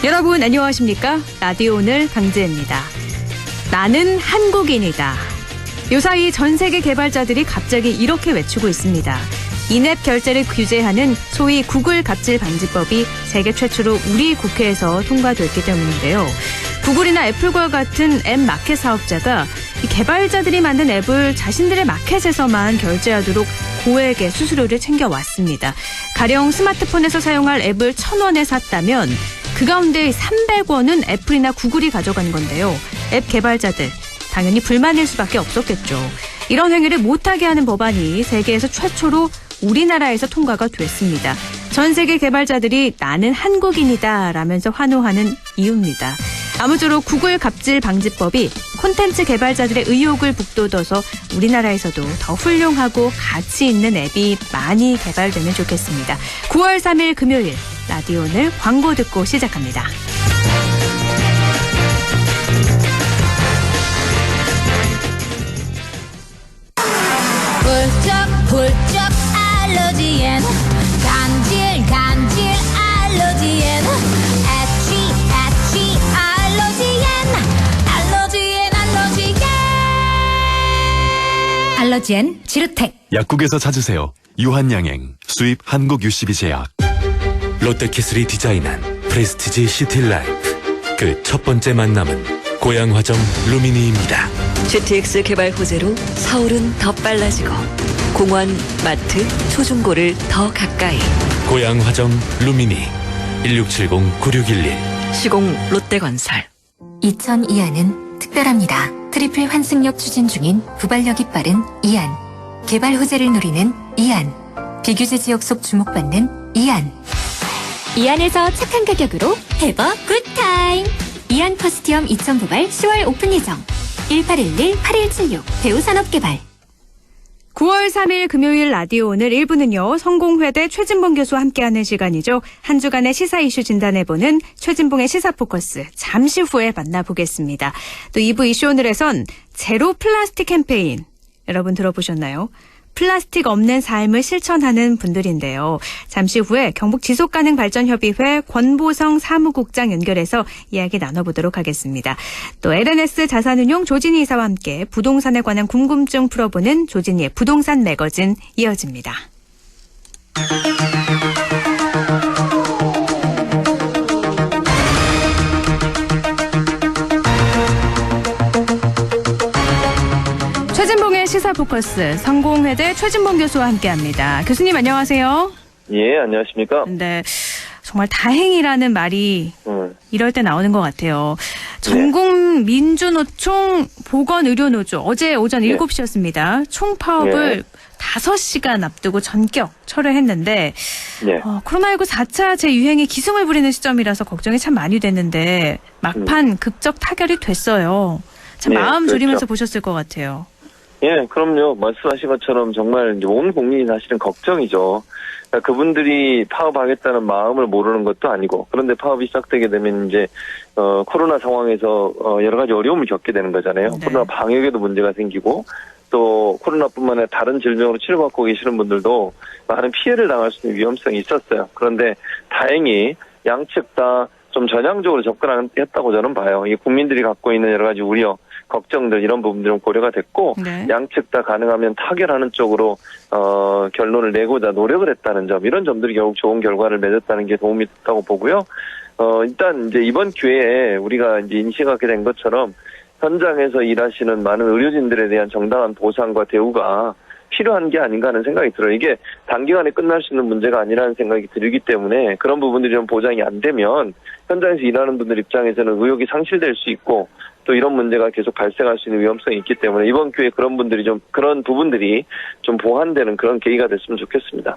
여러분 안녕하십니까? 라디오 오늘 강지혜입니다. 나는 한국인이다. 요사이 전 세계 개발자들이 갑자기 이렇게 외치고 있습니다. 인앱 결제를 규제하는 소위 구글 갑질 방지법이 세계 최초로 우리 국회에서 통과됐기 때문인데요. 구글이나 애플과 같은 앱 마켓 사업자가 이 개발자들이 만든 앱을 자신들의 마켓에서만 결제하도록 고액의 수수료를 챙겨왔습니다. 가령 스마트폰에서 사용할 앱을 1,000원에 샀다면 그 가운데 300원은 애플이나 구글이 가져간 건데요. 앱 개발자들 당연히 불만일 수밖에 없었겠죠. 이런 행위를 못하게 하는 법안이 세계에서 최초로 우리나라에서 통과가 됐습니다. 전 세계 개발자들이 나는 한국인이다 라면서 환호하는 이유입니다. 아무쪼록 구글 갑질 방지법이 콘텐츠 개발자들의 의욕을 북돋워서 우리나라에서도 더 훌륭하고 가치 있는 앱이 많이 개발되면 좋겠습니다. 9월 3일 금요일 라디오 오늘 광고 듣고 시작합니다. 훌쩍훌쩍 알러지엔 간질 알러지엔 애취 알러지엔 지르텍. 약국에서 찾으세요. 유한양행 수입 한국 UCB 제약. 롯데키슬이 디자인한 프레스티지 시티라이프. 그 첫 번째 만남은 고양화정 루미니입니다. GTX 개발 호재로 서울은 더 빨라지고 공원, 마트, 초중고를 더 가까이. 고양화정 루미니 1670-9611. 시공 롯데건설. 2002안은 특별합니다. 트리플 환승역 추진 중인 후발력이 빠른 이안. 개발 호재를 노리는 이안. 비규제 지역 속 주목받는 이안. 이안에서 착한 가격으로 해버 굿타임. 이안 커스티엄 2000부발 10월 오픈 예정. 1811-8176 대우산업개발. 9월 3일 금요일 라디오 오늘 1부는요. 성공회대 최진봉 교수와 함께하는 시간이죠. 한 주간의 시사 이슈 진단해보는 최진봉의 시사포커스 잠시 후에 만나보겠습니다. 또 2부 이슈 오늘에선 제로 플라스틱 캠페인 여러분 들어보셨나요? 플라스틱 없는 삶을 실천하는 분들인데요. 잠시 후에 경북 지속가능발전협의회 권보성 사무국장 연결해서 이야기 나눠보도록 하겠습니다. 또 LNS 자산운용 조진희 이사와 함께 부동산에 관한 궁금증 풀어보는 조진희의 부동산 매거진 이어집니다. 최진봉의 시사포커스 성공회대 최진봉 교수와 함께합니다. 교수님 안녕하세요. 예, 안녕하십니까. 네, 정말 다행이라는 말이 이럴 때 나오는 것 같아요. 전국민주노총 보건의료노조 어제 오전 7시였습니다. 총파업을 5시간 앞두고 전격 철회했는데 코로나19 4차 재유행이 기승을 부리는 시점이라서 걱정이 참 많이 됐는데 막판 극적 타결이 됐어요. 참 마음 졸이면서 보셨을 것 같아요. 예, 그럼요. 말씀하신 것처럼 정말 온 국민이 사실은 걱정이죠. 그러니까 그분들이 파업하겠다는 마음을 모르는 것도 아니고, 그런데 파업이 시작되게 되면 이제 코로나 상황에서 여러 가지 어려움을 겪게 되는 거잖아요. 네. 코로나 방역에도 문제가 생기고, 또 코로나뿐만 아니라 다른 질병으로 치료받고 계시는 분들도 많은 피해를 당할 수 있는 위험성이 있었어요. 그런데 다행히 양측 다 좀 전향적으로 접근했다고 저는 봐요. 이 국민들이 갖고 있는 여러 가지 우려, 걱정들 이런 부분들은 고려가 됐고 양측 다 가능하면 타결하는 쪽으로 결론을 내고자 노력을 했다는 점, 이런 점들이 결국 좋은 결과를 맺었다는 게 도움이 됐다고 보고요. 일단 이제 이번 기회에 우리가 이제 인식하게 된 것처럼 현장에서 일하시는 많은 의료진들에 대한 정당한 보상과 대우가 필요한 게 아닌가 하는 생각이 들어요. 이게 단기간에 끝날 수 있는 문제가 아니라는 생각이 들기 때문에 그런 부분들이 좀 보장이 안 되면 현장에서 일하는 분들 입장에서는 의욕이 상실될 수 있고 또 이런 문제가 계속 발생할 수 있는 위험성이 있기 때문에 이번 기회에 그런 부분들이 좀 보완되는 그런 계기가 됐으면 좋겠습니다.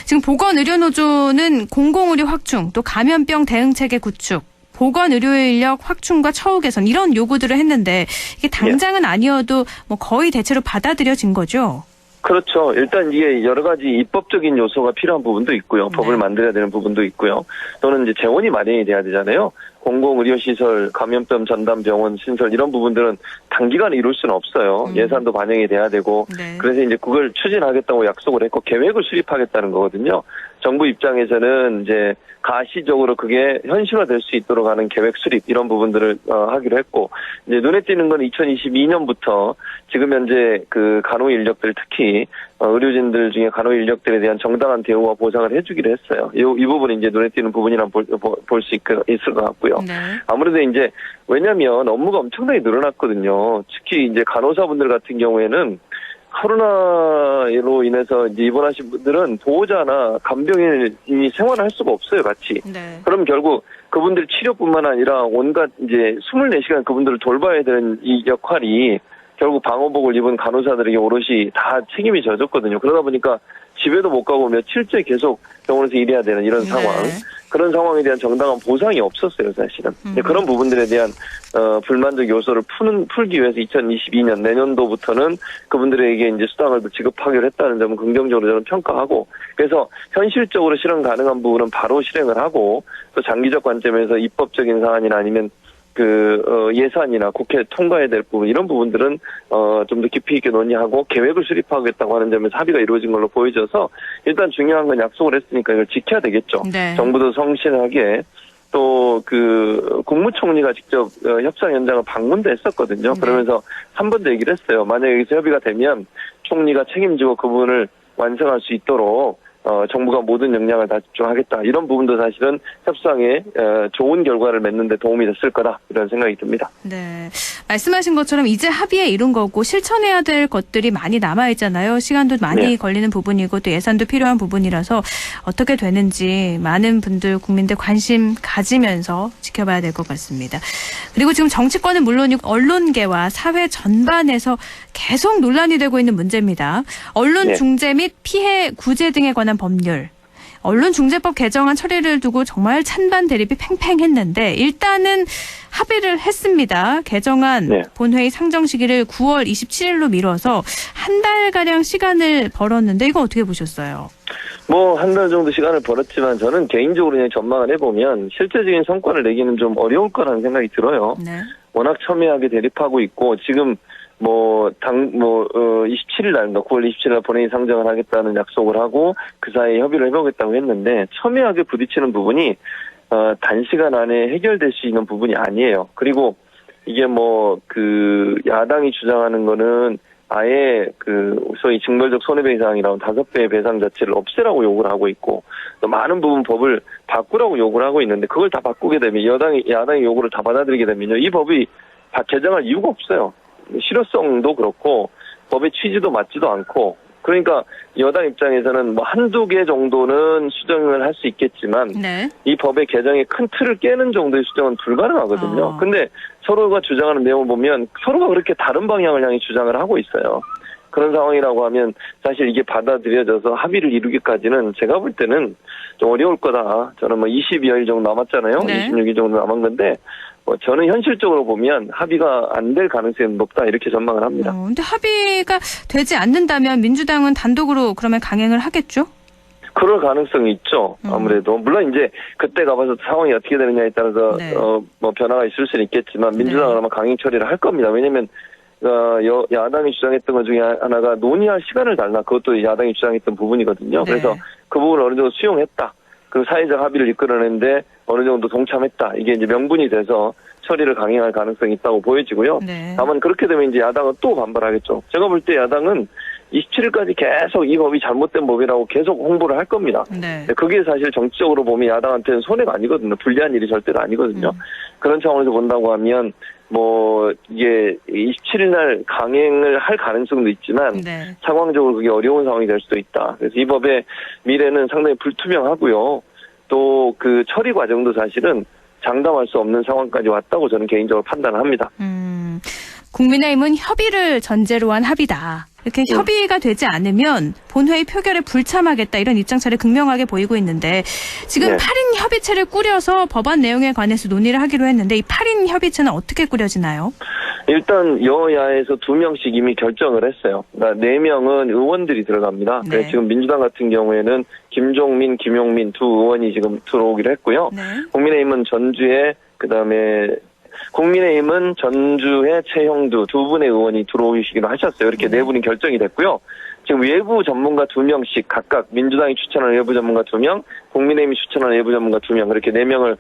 지금 보건의료노조는 공공의료 확충, 또 감염병 대응체계 구축, 보건의료 인력 확충과 처우 개선 이런 요구들을 했는데 이게 당장은 아니어도 뭐 거의 대체로 받아들여진 거죠? 그렇죠. 일단 이게 여러 가지 입법적인 요소가 필요한 부분도 있고요. 법을 만들어야 되는 부분도 있고요. 또는 이제 재원이 마련이 돼야 되잖아요. 공공의료시설, 감염병 전담병원 신설 이런 부분들은 단기간에 이룰 수는 없어요. 예산도 반영이 돼야 되고 네. 그래서 이제 그걸 추진하겠다고 약속을 했고 계획을 수립하겠다는 거거든요. 정부 입장에서는 이제 가시적으로 그게 현실화될 수 있도록 하는 계획 수립 이런 부분들을 하기로 했고 이제 눈에 띄는 건 2022년부터 지금 현재 그 간호 인력들 특히 의료진들 중에 간호 인력들에 대한 정당한 대우와 보상을 해주기로 했어요. 이 부분이 이제 눈에 띄는 부분이라 볼 수 있을 것 같고요. 네. 아무래도 이제 왜냐하면 업무가 엄청나게 늘어났거든요. 특히 이제 간호사분들 같은 경우에는 코로나로 인해서 이제 입원하신 분들은 보호자나 간병인이 생활을 할 수가 없어요, 같이. 네. 그럼 결국 그분들 치료뿐만 아니라 온갖 이제 24시간 그분들을 돌봐야 되는 이 역할이 결국 방호복을 입은 간호사들에게 오롯이 다 책임이 져졌거든요. 그러다 보니까 집에도 못 가고 며칠째 계속 병원에서 일해야 되는 이런 상황. 그런 상황에 대한 정당한 보상이 없었어요, 사실은. 그런 부분들에 대한 불만족 요소를 풀기 위해서 2022년 내년도부터는 그분들에게 이제 수당을 지급하기로 했다는 점은 긍정적으로 저는 평가하고 그래서 현실적으로 실현 가능한 부분은 바로 실행을 하고 또 장기적 관점에서 입법적인 사안이나 아니면 예산이나 국회 통과해야 될 부분, 이런 부분들은, 좀 더 깊이 있게 논의하고 계획을 수립하겠다고 하는 점에서 합의가 이루어진 걸로 보여져서, 일단 중요한 건 약속을 했으니까 이걸 지켜야 되겠죠. 네. 정부도 성실하게, 또, 국무총리가 직접, 협상 현장을 방문도 했었거든요. 그러면서 한 번 더 얘기를 했어요. 만약에 여기서 협의가 되면, 총리가 책임지고 그 부분을 완성할 수 있도록, 정부가 모든 역량을 다 집중하겠다. 이런 부분도 사실은 협상에 좋은 결과를 맺는 데 도움이 됐을 거다. 이런 생각이 듭니다. 네. 말씀하신 것처럼 이제 합의에 이룬 거고 실천해야 될 것들이 많이 남아있잖아요. 시간도 많이 네. 걸리는 부분이고 또 예산도 필요한 부분이라서 어떻게 되는지 많은 분들, 국민들 관심 가지면서 지켜봐야 될 것 같습니다. 그리고 지금 정치권은 물론이고 언론계와 사회 전반에서 계속 논란이 되고 있는 문제입니다. 언론 네. 중재 및 피해 구제 등에 관한 법률. 언론중재법 개정안 처리를 두고 정말 찬반 대립이 팽팽했는데 일단은 합의를 했습니다. 개정안 네. 본회의 상정 시기를 9월 27일로 미뤄서 한 달가량 시간을 벌었는데 이거 어떻게 보셨어요? 한 달 정도 시간을 벌었지만 저는 개인적으로 그냥 전망을 해보면 실제적인 성과를 내기는 좀 어려울 거라는 생각이 들어요. 네. 워낙 첨예하게 대립하고 있고 지금 27일 날인가 9월 27일 날 본회의 상정을 하겠다는 약속을 하고 그 사이에 협의를 해보겠다고 했는데 첨예하게 부딪히는 부분이 단시간 안에 해결될 수 있는 부분이 아니에요. 그리고 이게 야당이 주장하는 거는 아예 소위 징벌적 손해배상이라는 5배의 배상 자체를 없애라고 요구를 하고 있고 또 많은 부분 법을 바꾸라고 요구를 하고 있는데 그걸 다 바꾸게 되면 야당의 요구를 다 받아들이게 되면요 이 법이 개정할 이유가 없어요. 실효성도 그렇고 법의 취지도 맞지도 않고 그러니까 여당 입장에서는 한두 개 정도는 수정을 할 수 있겠지만 네. 이 법의 개정의 큰 틀을 깨는 정도의 수정은 불가능하거든요. 근데 서로가 주장하는 내용을 보면 서로가 그렇게 다른 방향을 향해 주장을 하고 있어요. 그런 상황이라고 하면 사실 이게 받아들여져서 합의를 이루기까지는 제가 볼 때는 좀 어려울 거다. 저는 20여일 정도 남았잖아요. 네. 26일 정도 남은 건데 저는 현실적으로 보면 합의가 안 될 가능성이 높다 이렇게 전망을 합니다. 근데 합의가 되지 않는다면 민주당은 단독으로 그러면 강행을 하겠죠? 그럴 가능성이 있죠. 아무래도 물론 이제 그때 가봐서 상황이 어떻게 되느냐에 따라서 네. 변화가 있을 수는 있겠지만 민주당은 아마 강행 처리를 할 겁니다. 왜냐하면 야당이 주장했던 것 중에 하나가 논의할 시간을 달라. 그것도 야당이 주장했던 부분이거든요. 네. 그래서 그 부분을 어느 정도 수용했다. 그리고 사회적 합의를 이끌어내는데 어느 정도 동참했다. 이게 이제 명분이 돼서 처리를 강행할 가능성이 있다고 보여지고요. 네. 다만 그렇게 되면 이제 야당은 또 반발하겠죠. 제가 볼 때 야당은 27일까지 계속 이 법이 잘못된 법이라고 계속 홍보를 할 겁니다. 네. 그게 사실 정치적으로 보면 야당한테는 손해가 아니거든요. 불리한 일이 절대로 아니거든요. 그런 차원에서 본다고 하면 이게 27일 날 강행을 할 가능성도 있지만 네. 상황적으로 그게 어려운 상황이 될 수도 있다. 그래서 이 법의 미래는 상당히 불투명하고요. 또 그 처리 과정도 사실은 장담할 수 없는 상황까지 왔다고 저는 개인적으로 판단합니다. 국민의힘은 협의를 전제로 한 합의다. 이렇게 협의가 되지 않으면 본회의 표결에 불참하겠다 이런 입장차를 극명하게 보이고 있는데 지금 네. 8인 협의체를 꾸려서 법안 내용에 관해서 논의를 하기로 했는데 이 8인 협의체는 어떻게 꾸려지나요? 일단 여야에서 2명씩 이미 결정을 했어요. 그러니까 4명은 의원들이 들어갑니다. 네. 그래서 지금 민주당 같은 경우에는 김종민, 김용민 두 의원이 지금 들어오기로 했고요. 네. 국민의힘은 전주에 그다음에 국민의힘은 전주의 최형두 두 분의 의원이 들어오시기로 하셨어요. 이렇게 네 분이 결정이 됐고요. 지금 외부 전문가 2명씩 각각 민주당이 추천한 외부 전문가 2명, 국민의힘이 추천한 외부 전문가 2명 그렇게 4명을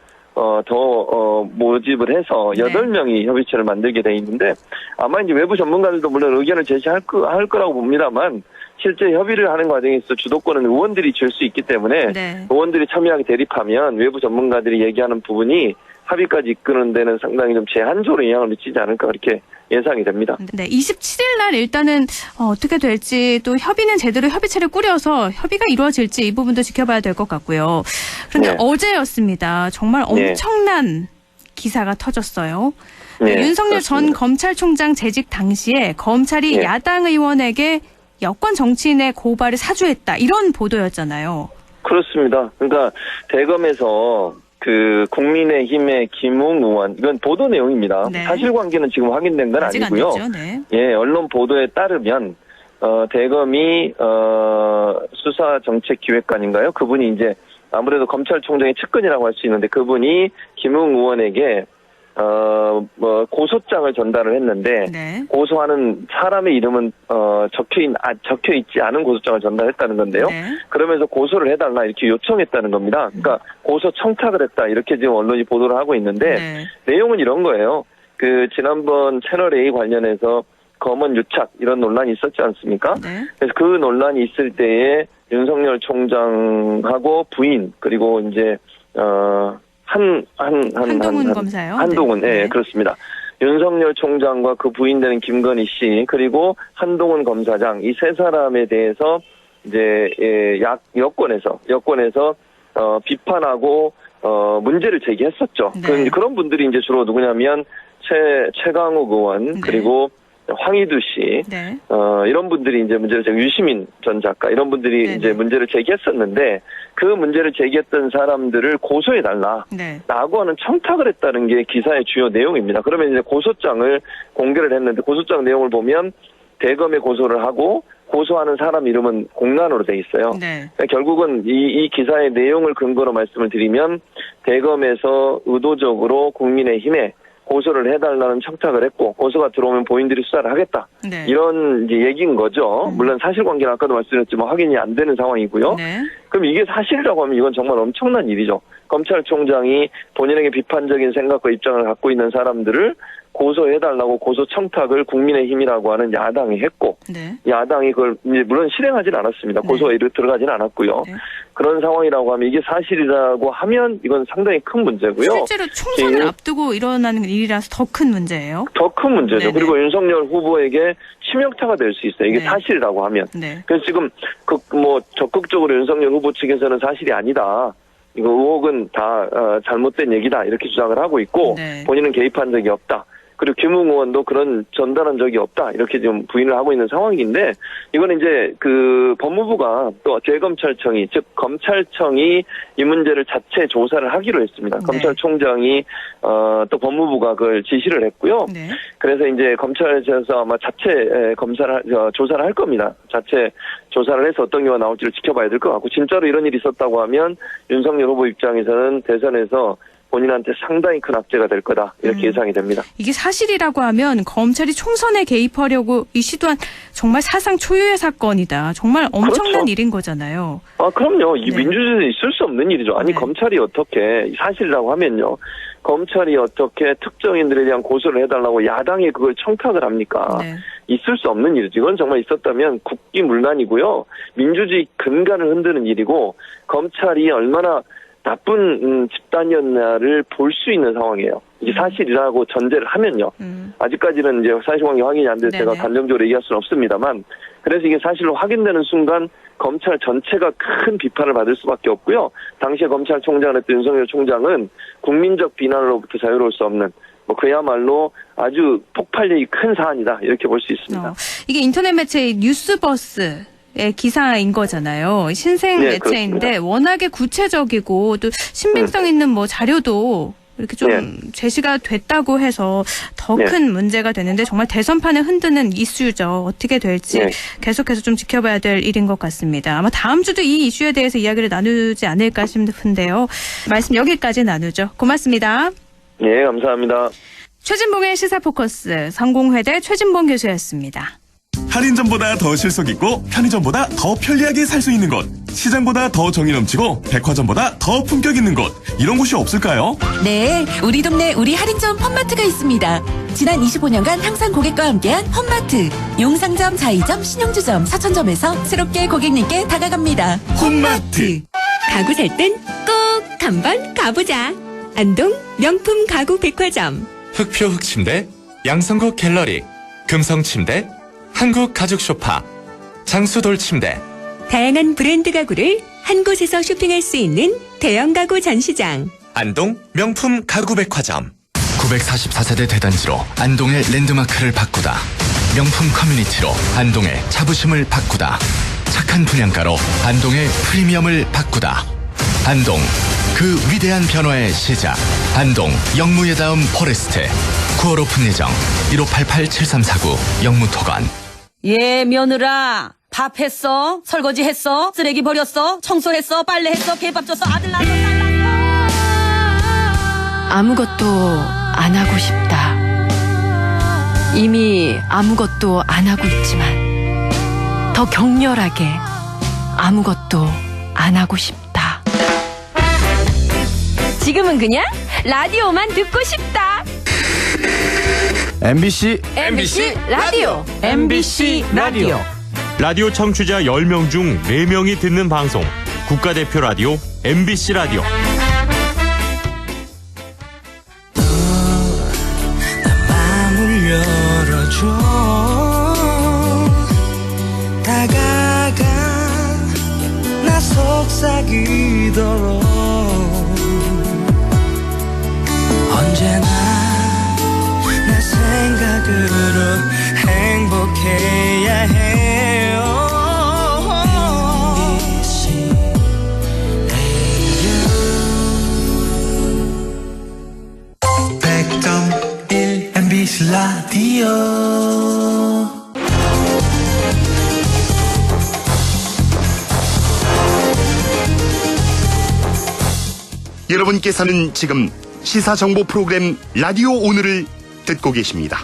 더 모집을 해서 8명이 협의체를 만들게 돼 있는데 아마 이제 외부 전문가들도 물론 의견을 제시할 거라고 봅니다만 실제 협의를 하는 과정에서 주도권은 의원들이 줄 수 있기 때문에 네. 의원들이 의원들이 첨예하게 대립하면 외부 전문가들이 얘기하는 부분이 합의까지 이끄는 데는 상당히 좀 제한적으로 영향을 미치지 않을까 그렇게 예상이 됩니다. 네, 27일 날 일단은 어떻게 될지 또 협의는 제대로 협의체를 꾸려서 협의가 이루어질지 이 부분도 지켜봐야 될 것 같고요. 그런데 네. 어제였습니다. 정말 엄청난 기사가 터졌어요. 네, 윤석열 전 그렇습니다. 검찰총장 재직 당시에 검찰이 네. 야당 의원에게 여권 정치인의 고발을 사주했다. 이런 보도였잖아요. 그렇습니다. 그러니까 대검에서 그 국민의힘의 김웅 의원 이건 보도 내용입니다. 네. 사실관계는 지금 확인된 건 아직 아니고요. 안 됐죠. 네. 예, 언론 보도에 따르면 대검이 수사정책기획관인가요? 그분이 이제 아무래도 검찰총장의 측근이라고 할 수 있는데 그분이 김웅 의원에게 고소장을 전달을 했는데 네. 고소하는 사람의 이름은 적혀 있지 않은 고소장을 전달했다는 건데요. 네. 그러면서 고소를 해달라 이렇게 요청했다는 겁니다. 그러니까 고소 청탁을 했다 이렇게 지금 언론이 보도를 하고 있는데 네. 내용은 이런 거예요. 그 지난번 채널 A 관련해서 검언 유착 이런 논란이 있었지 않습니까? 네. 그래서 그 논란이 있을 때에 윤석열 총장하고 부인 그리고 이제 한동훈 검사요? 한동훈, 네. 예, 그렇습니다. 윤석열 총장과 그 부인 되는 김건희 씨, 그리고 한동훈 검사장, 이 세 사람에 대해서 이제, 여권에서, 비판하고, 문제를 제기했었죠. 네. 그런 분들이 이제 주로 누구냐면, 최강욱 의원, 네. 그리고 황희두 씨, 네. 이런 분들이 이제 문제를 유시민 전 작가 이런 분들이 네네. 이제 문제를 제기했었는데 그 문제를 제기했던 사람들을 고소해달라. 네. 라고 하는 청탁을 했다는 게 기사의 주요 내용입니다. 그러면 이제 고소장을 공개를 했는데 고소장 내용을 보면 대검에 고소를 하고 고소하는 사람 이름은 공란으로 돼 있어요. 네. 그러니까 결국은 이 기사의 내용을 근거로 말씀을 드리면 대검에서 의도적으로 국민의힘에 고소를 해달라는 청탁을 했고 고소가 들어오면 본인들이 수사를 하겠다. 네. 이런 이제 얘기인 거죠. 물론 사실관계는 아까도 말씀드렸지만 확인이 안 되는 상황이고요. 네. 그럼 이게 사실이라고 하면 이건 정말 엄청난 일이죠. 검찰총장이 본인에게 비판적인 생각과 입장을 갖고 있는 사람들을 고소해달라고 고소 청탁을 국민의힘이라고 하는 야당이 했고 네. 야당이 그걸 이제 물론 실행하진 않았습니다. 고소에 들어가진 않았고요. 네. 그런 상황이라고 하면 이게 사실이라고 하면 이건 상당히 큰 문제고요. 실제로 총선을 예. 앞두고 일어나는 일이라서 더 큰 문제예요. 더 큰 문제죠. 네네. 그리고 윤석열 후보에게 치명타가 될 수 있어요. 이게 네. 사실이라고 하면. 네. 그래서 지금 적극적으로 윤석열 후보 측에서는 사실이 아니다. 이거 의혹은 다 잘못된 얘기다 이렇게 주장을 하고 있고 네. 본인은 개입한 적이 없다. 그리고 김웅 의원도 그런 전달한 적이 없다. 이렇게 지금 부인을 하고 있는 상황인데 이거는 이제 그 법무부가 또 재검찰청이 즉 검찰청이 이 문제를 자체 조사를 하기로 했습니다. 네. 검찰총장이 또 법무부가 그걸 지시를 했고요. 네. 그래서 이제 검찰에서 아마 자체 조사를 할 겁니다. 자체 조사를 해서 어떤 경우가 나올지를 지켜봐야 될 것 같고 진짜로 이런 일이 있었다고 하면 윤석열 후보 입장에서는 대선에서 본인한테 상당히 큰 악재가 될 거다 이렇게 예상이 됩니다. 이게 사실이라고 하면 검찰이 총선에 개입하려고 이 시도한 정말 사상 초유의 사건이다. 정말 엄청난 그렇죠. 일인 거잖아요. 그럼요. 이 네. 민주주의에 있을 수 없는 일이죠. 아니 네. 검찰이 어떻게 사실이라고 하면요. 검찰이 어떻게 특정인들에 대한 고소를 해달라고 야당이 그걸 청탁을 합니까? 네. 있을 수 없는 일이죠. 이건 정말 있었다면 국기문란이고요. 민주주의 근간을 흔드는 일이고 검찰이 얼마나 나쁜 집단이었나를 볼 수 있는 상황이에요. 이게 사실이라고 전제를 하면요. 아직까지는 이제 사실관계 확인이 안 돼서 제가 네네. 단정적으로 얘기할 수는 없습니다만 그래서 이게 사실로 확인되는 순간 검찰 전체가 큰 비판을 받을 수밖에 없고요. 당시에 검찰총장을 했던 윤석열 총장은 국민적 비난으로부터 자유로울 수 없는 그야말로 아주 폭발력이 큰 사안이다 이렇게 볼 수 있습니다. 이게 인터넷 매체 뉴스버스 의 기사인 거잖아요. 신생 네, 매체인데 그렇습니다. 워낙에 구체적이고 또 신빙성 있는 뭐 자료도 이렇게 좀 네. 제시가 됐다고 해서 더 네. 큰 문제가 되는데 정말 대선판을 흔드는 이슈죠. 어떻게 될지 네. 계속해서 좀 지켜봐야 될 일인 것 같습니다. 아마 다음 주도 이 이슈에 대해서 이야기를 나누지 않을까 싶은데요. 말씀 여기까지 나누죠. 고맙습니다. 예, 감사합니다. 최진봉의 시사포커스 성공회대 최진봉 교수였습니다. 할인점보다 더 실속 있고 편의점보다 더 편리하게 살 수 있는 곳, 시장보다 더 정이 넘치고 백화점보다 더 품격 있는 곳, 이런 곳이 없을까요? 네, 우리 동네 우리 할인점 펀마트가 있습니다. 지난 25년간 항상 고객과 함께한 펀마트. 용상점, 자이점, 신용주점, 사천점에서 새롭게 고객님께 다가갑니다. 홈마트. 가구 살 땐 꼭 한번 가보자. 안동 명품 가구 백화점. 흑표 흑침대, 양성국 갤러리, 금성침대, 한국 가죽 소파, 장수돌 침대. 다양한 브랜드 가구를 한 곳에서 쇼핑할 수 있는 대형 가구 전시장. 안동 명품 가구 백화점. 944세대 대단지로 안동의 랜드마크를 바꾸다. 명품 커뮤니티로 안동의 자부심을 바꾸다. 착한 분양가로 안동의 프리미엄을 바꾸다. 안동, 그 위대한 변화의 시작. 안동 영무의 다음 포레스트. 9월 오픈 예정. 1588-7349 영무토관. 예, 며느라. 밥 했어? 설거지 했어? 쓰레기 버렸어? 청소했어? 빨래했어? 개밥 줬어? 아들 낳았어? 딸 낳았어? 아무것도 안 하고 싶다. 이미 아무것도 안 하고 있지만 더 격렬하게 아무것도 안 하고 싶다. 지금은 그냥 라디오만 듣고 싶다. MBC 라디오. MBC 라디오. 라디오 청취자 10명 중 4명이 듣는 방송. 국가대표 라디오 MBC 라디오. 마음을 열어줘. 다가가 나 속삭이도록. 언제나 내 생각으로 행복해야 해요. MBC 라디오. 여러분께서는 지금 시사정보 프로그램 라디오 오늘을 듣고 계십니다.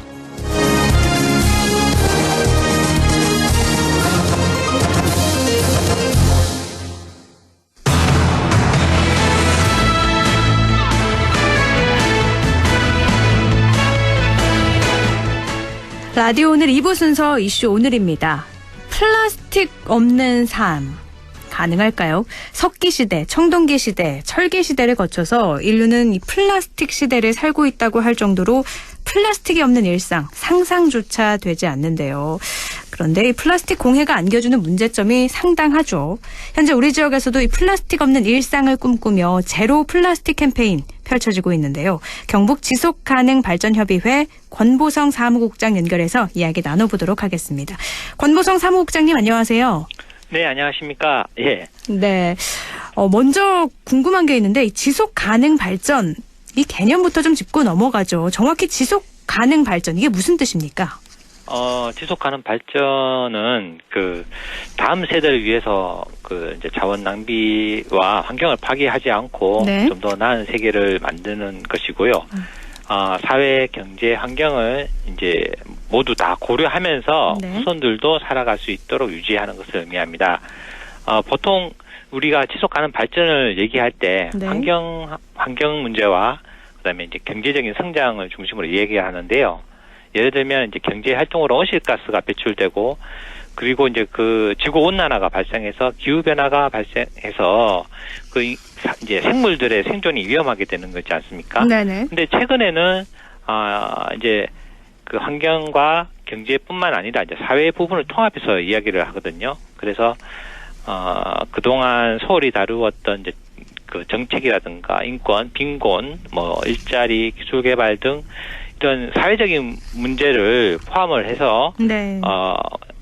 라디오 오늘 2부 순서 이슈 오늘입니다. 플라스틱 없는 삶 가능할까요? 석기 시대, 청동기 시대, 철기 시대를 거쳐서 인류는 이 플라스틱 시대를 살고 있다고 할 정도로 플라스틱이 없는 일상 상상조차 되지 않는데요. 그런데 이 플라스틱 공해가 안겨주는 문제점이 상당하죠. 현재 우리 지역에서도 이 플라스틱 없는 일상을 꿈꾸며 제로 플라스틱 캠페인 펼쳐지고 있는데요. 경북 지속가능발전협의회 권보성 사무국장 연결해서 이야기 나눠보도록 하겠습니다. 권보성 사무국장님 안녕하세요. 네, 안녕하십니까. 예. 네. 먼저 궁금한 게 있는데 이 지속가능발전 이 개념부터 좀 짚고 넘어가죠. 정확히 지속가능발전 이게 무슨 뜻입니까? 지속가능 발전은 그 다음 세대를 위해서 그 이제 자원 낭비와 환경을 파괴하지 않고 네. 좀 더 나은 세계를 만드는 것이고요. 사회, 경제, 환경을 이제 모두 다 고려하면서 네. 후손들도 살아갈 수 있도록 유지하는 것을 의미합니다. 보통 우리가 지속가능 발전을 얘기할 때 네. 환경 문제와 그다음에 이제 경제적인 성장을 중심으로 얘기하는데요. 예를 들면 이제 경제 활동으로 온실가스가 배출되고 그리고 이제 그 지구 온난화가 발생해서 기후 변화가 발생해서 그 이제 생물들의 생존이 위험하게 되는 거지 않습니까? 네네. 근데 최근에는 이제 그 환경과 경제뿐만 아니라 이제 사회 부분을 통합해서 이야기를 하거든요. 그래서 그동안 소홀히 다루었던 이제 그 정책이라든가 인권, 빈곤, 뭐 일자리, 기술 개발 등 이런 사회적인 문제를 포함을 해서 네.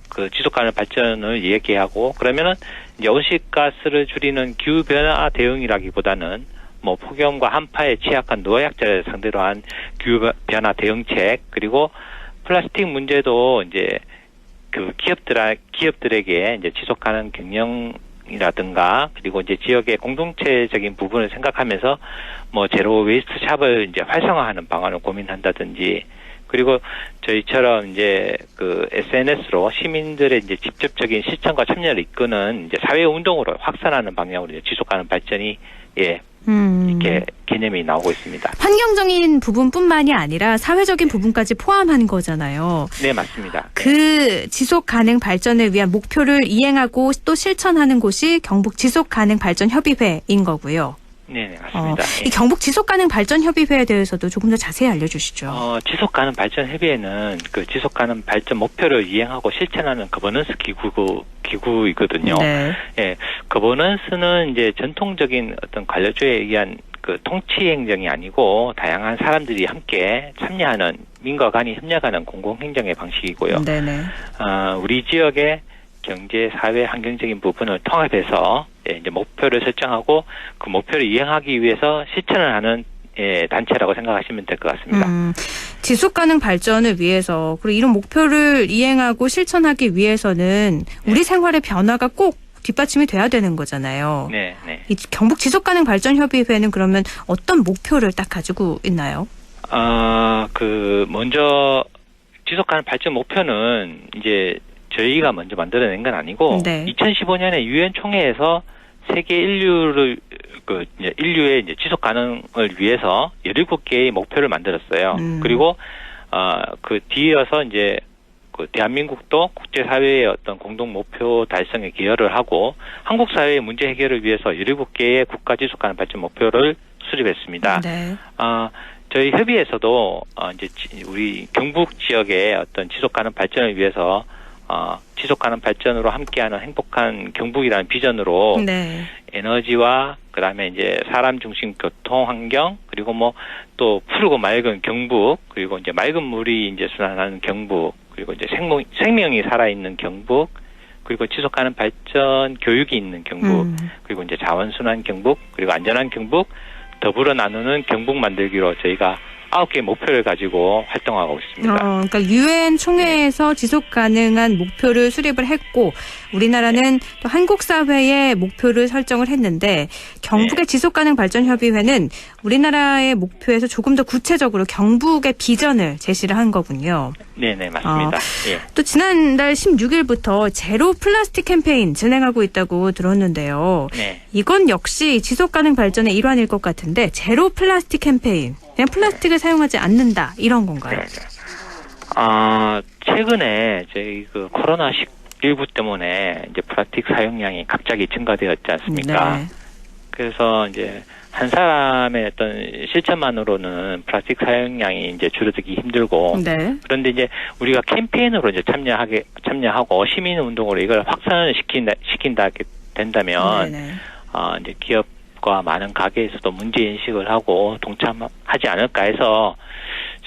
그 지속가능 발전을 얘기하고 그러면은 이제 온실가스를 줄이는 기후 변화 대응이라기보다는 뭐 폭염과 한파에 취약한 노약자를 상대로 한 기후 변화 대응책 그리고 플라스틱 문제도 이제 그 기업들에게 이제 지속가능 경영 이라든가 그리고 이제 지역의 공동체적인 부분을 생각하면서 뭐 제로 웨이스트 샵을 이제 활성화하는 방안을 고민한다든지 그리고 저희처럼 이제 그 SNS로 시민들의 이제 직접적인 실천과 참여를 이끄는 이제 사회 운동으로 확산하는 방향으로 이제 지속하는 발전이 이렇게 개념이 나오고 있습니다. 환경적인 부분뿐만이 아니라 사회적인 부분까지 포함한 거잖아요. 네, 맞습니다. 그 지속 가능 발전을 위한 목표를 이행하고 또 실천하는 곳이 경북 지속 가능 발전 협의회인 거고요. 네, 맞습니다. 이 경북 지속 가능 발전 협의회에 대해서도 조금 더 자세히 알려주시죠. 지속 가능 발전 협의회는 그 지속 가능 발전 목표를 이행하고 실천하는 거버넌스 기구이거든요. 네. 예, 거버넌스는 이제 전통적인 어떤 관료주에 의한 그 통치 행정이 아니고 다양한 사람들이 함께 참여하는 민과 간이 협력하는 공공행정의 방식이고요. 네네. 우리 지역의 경제, 사회, 환경적인 부분을 통합해서 이제 목표를 설정하고 그 목표를 이행하기 위해서 실천을 하는 단체라고 생각하시면 될 것 같습니다. 지속 가능 발전을 위해서 그리고 이런 목표를 이행하고 실천하기 위해서는 우리 생활의 변화가 꼭 뒷받침이 돼야 되는 거잖아요. 네, 네. 이 경북 지속 가능 발전 협의회는 그러면 어떤 목표를 딱 가지고 있나요? 먼저 지속 가능 발전 목표는 이제 저희가 먼저 만들어낸 건 아니고 네. 2015년에 유엔 총회에서 세계 인류의 이제 지속 가능을 위해서 17개의 목표를 만들었어요. 그리고 그 뒤이어서 이제 그 대한민국도 국제사회의 어떤 공동 목표 달성에 기여를 하고 한국 사회의 문제 해결을 위해서 17개의 국가 지속 가능 발전 목표를 수립했습니다. 네. 저희 협의회에서도 이제 우리 경북 지역의 어떤 지속 가능 발전을 위해서 지속 가능 발전으로 함께하는 행복한 경북이라는 비전으로 네. 에너지와 그다음에 이제 사람 중심 교통 환경 그리고 뭐 또 푸르고 맑은 경북 그리고 이제 맑은 물이 이제 순환하는 경북 그리고 이제 생명이 살아있는 경북 그리고 지속 가능 발전 교육이 있는 경북 그리고 이제 자원 순환 경북 그리고 안전한 경북 더불어 나누는 경북 만들기로 저희가 9개의 목표를 가지고 활동하고 있습니다. 그러니까 유엔 총회에서 지속 가능한 목표를 수립을 했고 우리나라는 또 한국 사회의 목표를 설정을 했는데 경북의 지속 가능 발전 협의회는 우리나라의 목표에서 조금 더 구체적으로 경북의 비전을 제시를 한 거군요. 네, 맞습니다. 예. 또 지난달 16일부터 제로 플라스틱 캠페인 진행하고 있다고 들었는데요. 네. 이건 역시 지속 가능 발전의 일환일 것 같은데 제로 플라스틱 캠페인. 그냥 플라스틱을 사용하지 않는다 이런 건가요? 최근에 저희 그 코로나19 때문에 이제 플라스틱 사용량이 갑자기 증가되었지 않습니까? 네. 그래서 이제 한 사람의 어떤 실천만으로는 플라스틱 사용량이 이제 줄어들기 힘들고 네. 그런데 이제 우리가 캠페인으로 이제 참여하고 시민 운동으로 이걸 확산을 시킨다 된다면 이제 기업과 많은 가게에서도 문제 인식을 하고 동참하지 않을까 해서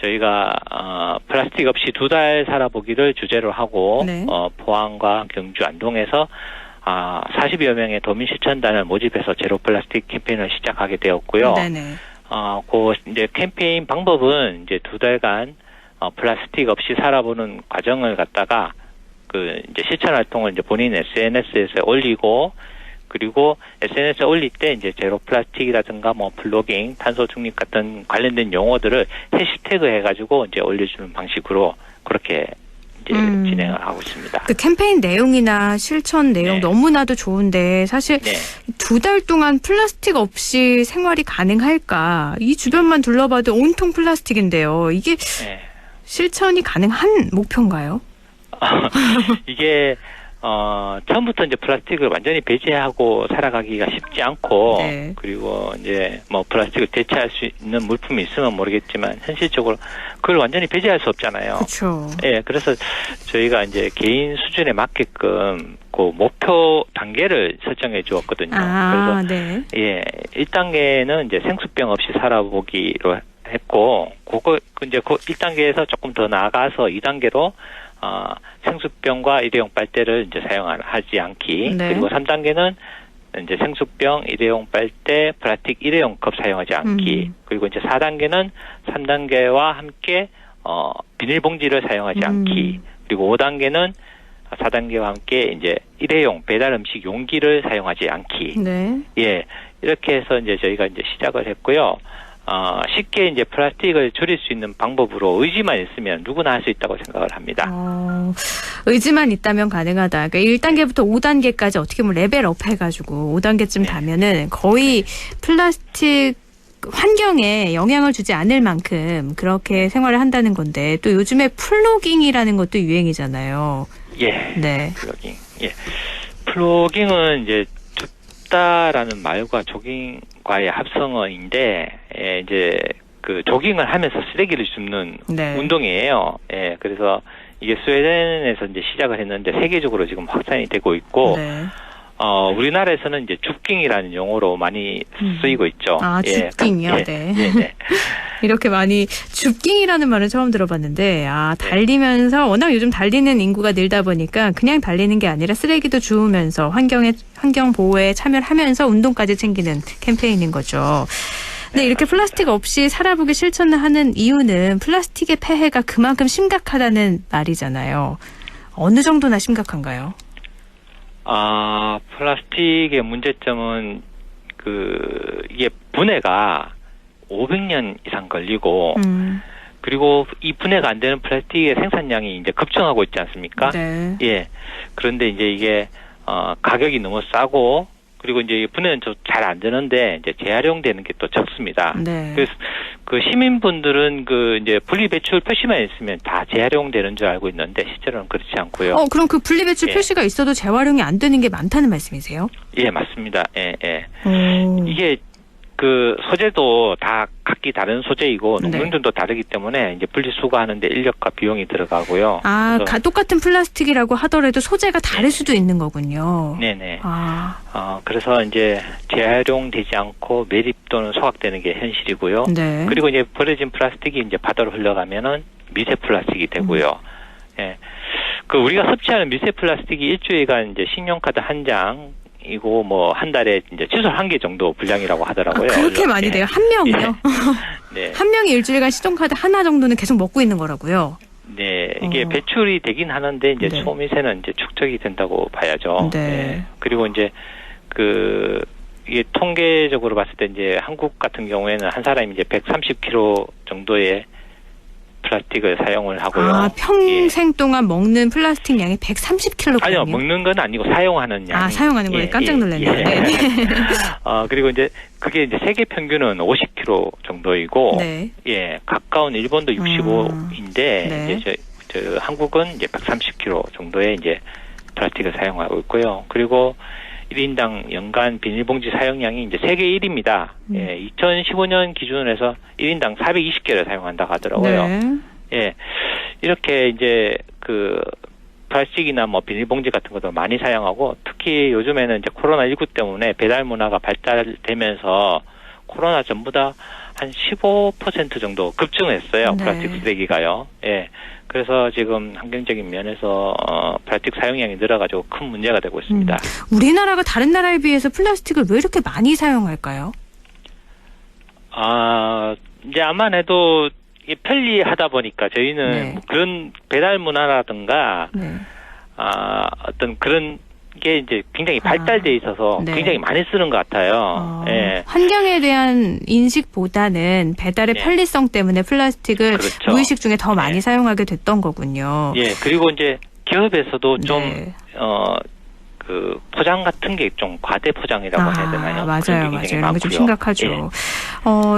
저희가 플라스틱 없이 2달 살아보기를 주제로 하고 네. 포항과 경주 안동에서 40여 명의 도민 실천단을 모집해서 제로 플라스틱 캠페인을 시작하게 되었고요. 네네. 그 이제 캠페인 방법은 이제 2달간 플라스틱 없이 살아보는 과정을 갖다가 그 이제 실천 활동을 이제 본인 SNS에서 올리고 그리고 SNS에 올릴 때 이제 제로 플라스틱이라든가 뭐 플로깅, 탄소 중립 같은 관련된 용어들을 해시태그 해가지고 이제 올려주는 방식으로 그렇게 이제 진행을 하고 있습니다. 그 캠페인 내용이나 실천 내용 너무나도 좋은데 사실 2달 동안 플라스틱 없이 생활이 가능할까? 이 주변만 둘러봐도 온통 플라스틱인데요. 이게 실천이 가능한 목표인가요? 이게 처음부터 이제 플라스틱을 완전히 배제하고 살아가기가 쉽지 않고 그리고 이제 뭐 플라스틱을 대체할 수 있는 물품이 있으면 모르겠지만 현실적으로 그걸 완전히 배제할 수 없잖아요. 그렇죠. 예, 그래서 저희가 이제 개인 수준에 맞게끔 그 목표 단계를 설정해 주었거든요. 그래서 1단계는 이제 생수병 없이 살아보기로 했고 그거 이제 그 1단계에서 조금 더 나아가서 2단계로 생수병과 일회용 빨대를 이제 사용하지 않기. 그리고 3단계는 이제 생수병, 일회용 빨대, 플라스틱 일회용 컵 사용하지 않기. 그리고 이제 4단계는 3단계와 함께 비닐봉지를 사용하지 않기. 그리고 5단계는 4단계와 함께 이제 일회용 배달 음식 용기를 사용하지 않기. 네. 예. 이렇게 해서 이제 저희가 이제 시작을 했고요. 쉽게 이제 플라스틱을 줄일 수 있는 방법으로 의지만 있으면 누구나 할 수 있다고 생각을 합니다. 의지만 있다면 가능하다. 그러니까 1단계부터 5단계까지 어떻게 보면 레벨업 해가지고 5단계쯤 가면은 거의 플라스틱 환경에 영향을 주지 않을 만큼 그렇게 생활을 한다는 건데 또 요즘에 플로깅이라는 것도 유행이잖아요. 예. 네. 플로깅. 예. 플로깅은 이제 줍다라는 말과 조깅과의 합성어인데 이제 그 조깅을 하면서 쓰레기를 줍는 네. 운동이에요. 예. 그래서 이게 스웨덴에서 이제 시작을 했는데 세계적으로 지금 확산이 되고 있고 네. 우리나라에서는 이제 줍깅이라는 용어로 많이 쓰이고 있죠. 아, 줍깅이요? 예, 네. 예, 네. 이렇게 많이 줍깅이라는 말은 처음 들어봤는데 달리면서 워낙 요즘 달리는 인구가 늘다 보니까 그냥 달리는 게 아니라 쓰레기도 주우면서 환경 보호에 참여를 하면서 운동까지 챙기는 캠페인인 거죠. 근데 이렇게 플라스틱 없이 살아보기 실천을 하는 이유는 플라스틱의 폐해가 그만큼 심각하다는 말이잖아요. 어느 정도나 심각한가요? 플라스틱의 문제점은 이게 분해가 500년 이상 걸리고 그리고 이 분해가 안 되는 플라스틱의 생산량이 이제 급증하고 있지 않습니까? 네. 예. 그런데 이제 이게 가격이 너무 싸고 그리고 이제 분해는 잘 안 되는데 이제 재활용되는 게 또 적습니다. 네. 그래서 그 시민분들은 이제 분리배출 표시만 있으면 다 재활용되는 줄 알고 있는데 실제로는 그렇지 않고요. 그럼 그 분리배출 표시가 있어도 재활용이 안 되는 게 많다는 말씀이세요? 예, 맞습니다. 예, 예. 이게 그 소재도 다 각기 다른 소재이고 농민들도 다르기 때문에 이제 분리수거하는데 인력과 비용이 들어가고요. 똑같은 플라스틱이라고 하더라도 소재가 다를 수도 있는 거군요. 네네. 그래서 이제 재활용되지 않고 매립 또는 소각되는 게 현실이고요. 네. 그리고 이제 버려진 플라스틱이 이제 바다로 흘러가면은 미세 플라스틱이 되고요. 예. 우리가 섭취하는 미세 플라스틱이 일주일간 이제 신용카드 한 장 이고 뭐 한 달에 이제 칫솔 1개 정도 분량이라고 하더라고요. 그렇게 많이 돼요? 한 명이요? 네. 한 명이 일주일간 신용카드 하나 정도는 계속 먹고 있는 거라고요? 네. 이게 배출이 되긴 하는데 이제 초미세는 이제 축적이 된다고 봐야죠. 네. 네. 그리고 이제 이게 통계적으로 봤을 때 이제 한국 같은 경우에는 한 사람이 이제 130kg 정도의 플라스틱을 사용을 하고요. 평생 동안 먹는 플라스틱 양이 130kg. 아니요, 먹는 건 아니고 사용하는 양. 사용하는 거예요. 깜짝 놀랐네요. 네. 그리고 이제 그게 이제 세계 평균은 50kg 정도이고, 네. 예, 가까운 일본도 65인데 네. 이제 저 한국은 이제 130kg 정도의 이제 플라스틱을 사용하고 있고요. 그리고 1인당 연간 비닐봉지 사용량이 이제 세계 1위입니다. 예, 2015년 기준으로 해서 1인당 420개를 사용한다고 하더라고요. 네. 예, 이렇게 이제 플라스틱이나 뭐 비닐봉지 같은 것도 많이 사용하고 특히 요즘에는 이제 코로나19 때문에 배달 문화가 발달되면서 코로나 전보다 한 15% 정도 급증했어요. 네. 플라스틱 쓰레기가요. 예. 그래서 지금 환경적인 면에서 플라스틱 사용량이 늘어가지고 큰 문제가 되고 있습니다. 우리나라가 다른 나라에 비해서 플라스틱을 왜 이렇게 많이 사용할까요? 이제 아무래도 편리하다 보니까 저희는 뭐 그런 배달 문화라든가 어떤 그런 게 이제 굉장히 발달돼 있어서 굉장히 많이 쓰는 것 같아요. 예. 환경에 대한 인식보다는 배달의 편리성 때문에 플라스틱을 무의식 중에 더 많이 사용하게 됐던 거군요. 예, 그리고 이제 기업에서도 좀 포장 같은 게 좀 과대 포장이라고 해야 되나요? 맞아요. 이런 게 좀 심각하죠.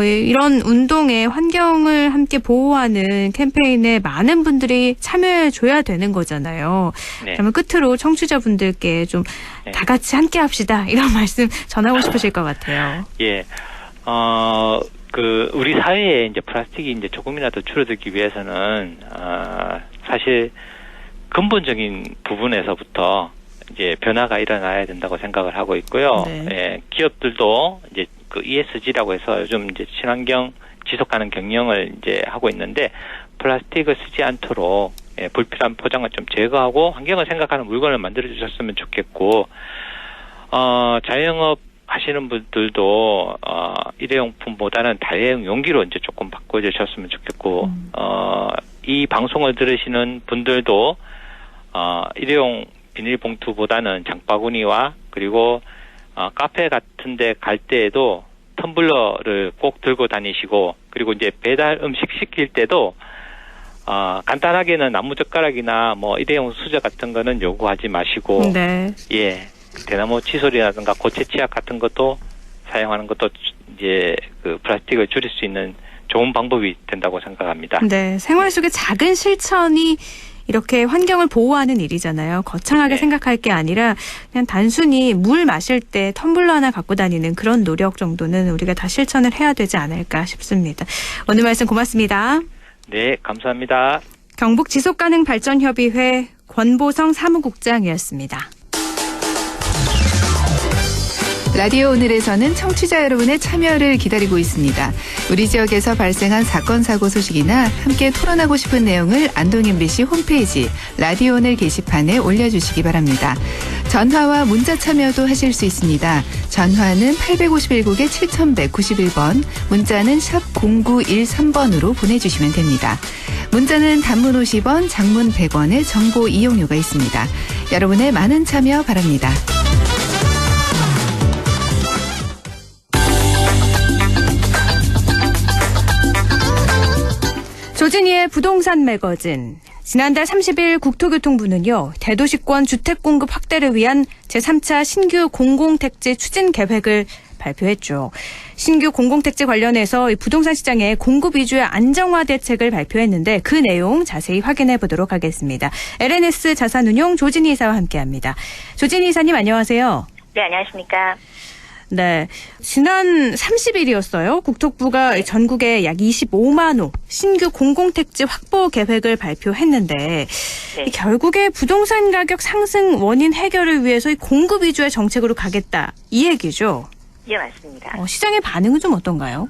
예. 이런 운동에 환경을 함께 보호하는 캠페인에 많은 분들이 참여해줘야 되는 거잖아요. 네. 그러면 끝으로 청취자분들께 좀 다 같이 함께 합시다. 이런 말씀 전하고 싶으실 것 같아요. 예. 우리 사회에 이제 플라스틱이 이제 조금이라도 줄어들기 위해서는, 사실 근본적인 부분에서부터 이제 변화가 일어나야 된다고 생각을 하고 있고요. 예, 기업들도 이제 ESG라고 해서 요즘 이제 친환경 지속 가능 경영을 이제 하고 있는데 플라스틱을 쓰지 않도록 불필요한 포장을 좀 제거하고 환경을 생각하는 물건을 만들어 주셨으면 좋겠고, 자영업 하시는 분들도 일회용품보다는 다회용 용기로 이제 조금 바꿔주셨으면 좋겠고, 이 방송을 들으시는 분들도 일회용 비닐봉투보다는 장바구니와 그리고 카페 같은데 갈 때에도 텀블러를 꼭 들고 다니시고 그리고 이제 배달 음식 시킬 때도 간단하게는 나무젓가락이나 뭐 일회용 수저 같은 거는 요구하지 마시고 네. 예 대나무 칫솔이라든가 고체 치약 같은 것도 사용하는 것도 이제 그 플라스틱을 줄일 수 있는 좋은 방법이 된다고 생각합니다. 네, 생활 속의 작은 실천이 이렇게 환경을 보호하는 일이잖아요. 거창하게 생각할 게 아니라 그냥 단순히 물 마실 때 텀블러 하나 갖고 다니는 그런 노력 정도는 우리가 다 실천을 해야 되지 않을까 싶습니다. 오늘 말씀 고맙습니다. 네, 감사합니다. 경북지속가능발전협의회 권보성 사무국장이었습니다. 라디오 오늘에서는 청취자 여러분의 참여를 기다리고 있습니다. 우리 지역에서 발생한 사건 사고 소식이나 함께 토론하고 싶은 내용을 안동 MBC 홈페이지 라디오 오늘 게시판에 올려주시기 바랍니다. 전화와 문자 참여도 하실 수 있습니다. 전화는 851국에 7191번, 문자는 샵 0913번으로 보내주시면 됩니다. 문자는 단문 50원, 장문 100원의 정보 이용료가 있습니다. 여러분의 많은 참여 바랍니다. 조진희의 부동산 매거진. 지난달 30일 국토교통부는요, 대도시권 주택 공급 확대를 위한 제3차 신규 공공택지 추진 계획을 발표했죠. 신규 공공택지 관련해서 부동산 시장의 공급 위주의 안정화 대책을 발표했는데 그 내용 자세히 확인해 보도록 하겠습니다. LNS 자산운용 조진희 이사와 함께합니다. 조진희 이사님 안녕하세요. 네, 안녕하십니까. 네, 지난 30일이었어요. 국토부가 전국에 약 25만 호 신규 공공택지 확보 계획을 발표했는데 네. 결국에 부동산 가격 상승 원인 해결을 위해서 공급 위주의 정책으로 가겠다 이 얘기죠. 예, 맞습니다. 시장의 반응은 좀 어떤가요?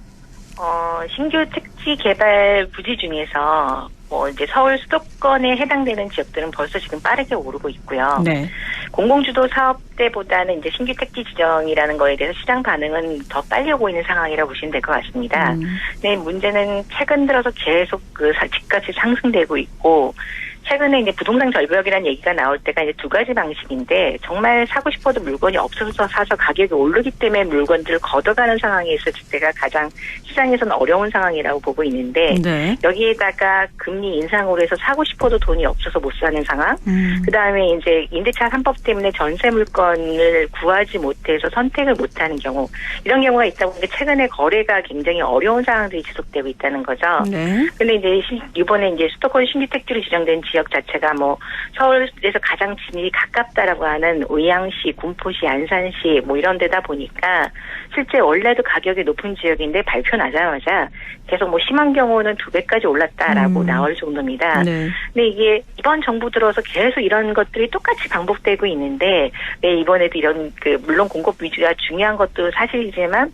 신규 택지 개발 부지 중에서 이제 서울 수도권에 해당되는 지역들은 벌써 지금 빠르게 오르고 있고요. 네. 공공주도 사업 때보다는 이제 신규 택지 지정이라는 거에 대해서 시장 반응은 더 빨리 오고 있는 상황이라고 보시면 될 것 같습니다. 네, 문제는 최근 들어서 계속 그 집값이 상승되고 있고, 최근에 이제 부동산 절벽이라는 얘기가 나올 때가 이제 두 가지 방식인데, 정말 사고 싶어도 물건이 없어서 사서 가격이 오르기 때문에 물건들을 걷어가는 상황에 있을 때가 가장 시장에서는 어려운 상황이라고 보고 있는데, 네. 여기에다가 금리 인상으로 해서 사고 싶어도 돈이 없어서 못 사는 상황, 그 다음에 이제 임대차 3법 때문에 전세 물건을 구하지 못해서 선택을 못하는 경우, 이런 경우가 있다 보니까 최근에 거래가 굉장히 어려운 상황들이 지속되고 있다는 거죠. 네. 근데 이제 이번에 이제 수도권 신규 택지로 지정된 지역 자체가 서울에서 가장 진입이 가깝다라고 하는 의왕시, 군포시, 안산시 이런 데다 보니까 실제 원래도 가격이 높은 지역인데 발표 나자마자 계속 심한 경우는 2배까지 올랐다라고 나올 정도입니다. 네. 근데 이게 이번 정부 들어서 계속 이런 것들이 똑같이 반복되고 있는데, 네, 이번에도 이런 물론 공급 위주가 중요한 것도 사실이지만